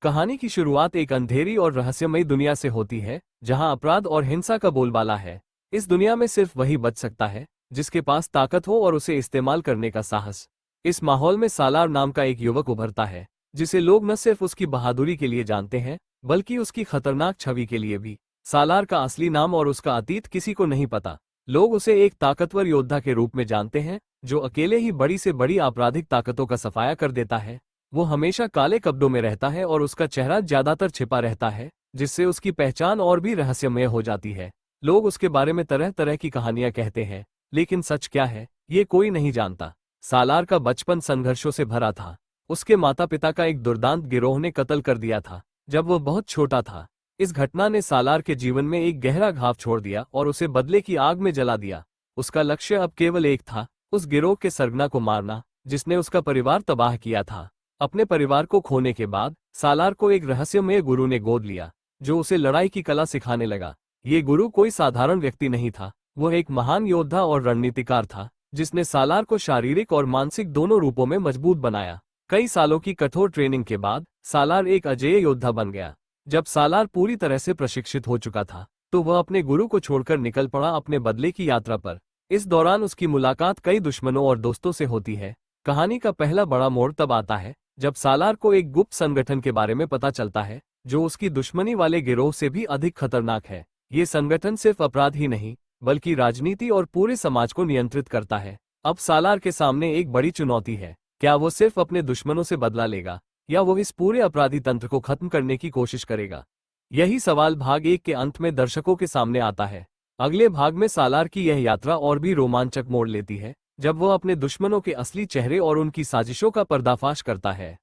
कहानी की शुरुआत एक अंधेरी और रहस्यमयी दुनिया से होती है, जहां अपराध और हिंसा का बोलबाला है। इस दुनिया में सिर्फ वही बच सकता है जिसके पास ताकत हो और उसे इस्तेमाल करने का साहस। इस माहौल में सालार नाम का एक युवक उभरता है, जिसे लोग न सिर्फ उसकी बहादुरी के लिए जानते हैं, बल्कि उसकी खतरनाक छवि के लिए भी। सालार का असली नाम और उसका अतीत किसी को नहीं पता। लोग उसे एक ताकतवर योद्धा के रूप में जानते हैं, जो अकेले ही बड़ी से बड़ी आपराधिक ताकतों का सफाया कर देता है। वो हमेशा काले कपड़ों में रहता है और उसका चेहरा ज्यादातर छिपा रहता है, जिससे उसकी पहचान और भी रहस्यमय हो जाती है। लोग उसके बारे में तरह तरह की कहानियां कहते हैं, लेकिन सच क्या है, ये कोई नहीं जानता। सालार का बचपन संघर्षों से भरा था। उसके माता पिता का एक दुर्दांत गिरोह ने कत्ल कर दिया था जब वह बहुत छोटा था। इस घटना ने सालार के जीवन में एक गहरा घाव छोड़ दिया और उसे बदले की आग में जला दिया। उसका लक्ष्य अब केवल एक था, उस गिरोह के सरगना को मारना, जिसने उसका परिवार तबाह किया था। अपने परिवार को खोने के बाद सालार को एक रहस्यमय गुरु ने गोद लिया, जो उसे लड़ाई की कला सिखाने लगा। ये गुरु कोई साधारण व्यक्ति नहीं था, वह एक महान योद्धा और रणनीतिकार था, जिसने सालार को शारीरिक और मानसिक दोनों रूपों में मजबूत बनाया। कई सालों की कठोर ट्रेनिंग के बाद सालार एक अजेय योद्धा बन गया। जब सालार पूरी तरह से प्रशिक्षित हो चुका था, तो वह अपने गुरु को छोड़कर निकल पड़ा अपने बदले की यात्रा पर। इस दौरान उसकी मुलाकात कई दुश्मनों और दोस्तों से होती है। कहानी का पहला बड़ा मोड़ तब आता है जब सालार को एक गुप्त संगठन के बारे में पता चलता है, जो उसकी दुश्मनी वाले गिरोह से भी अधिक खतरनाक है। ये संगठन सिर्फ अपराध ही नहीं, बल्कि राजनीति और पूरे समाज को नियंत्रित करता है। अब सालार के सामने एक बड़ी चुनौती है। क्या वो सिर्फ अपने दुश्मनों से बदला लेगा, या वो इस पूरे अपराधी तंत्र को खत्म करने की कोशिश करेगा? यही सवाल भाग 1 के अंत में दर्शकों के सामने आता है। अगले भाग में सालार की यह यात्रा और भी रोमांचक मोड़ लेती है, जब वह अपने दुश्मनों के असली चेहरे और उनकी साजिशों का पर्दाफाश करता है।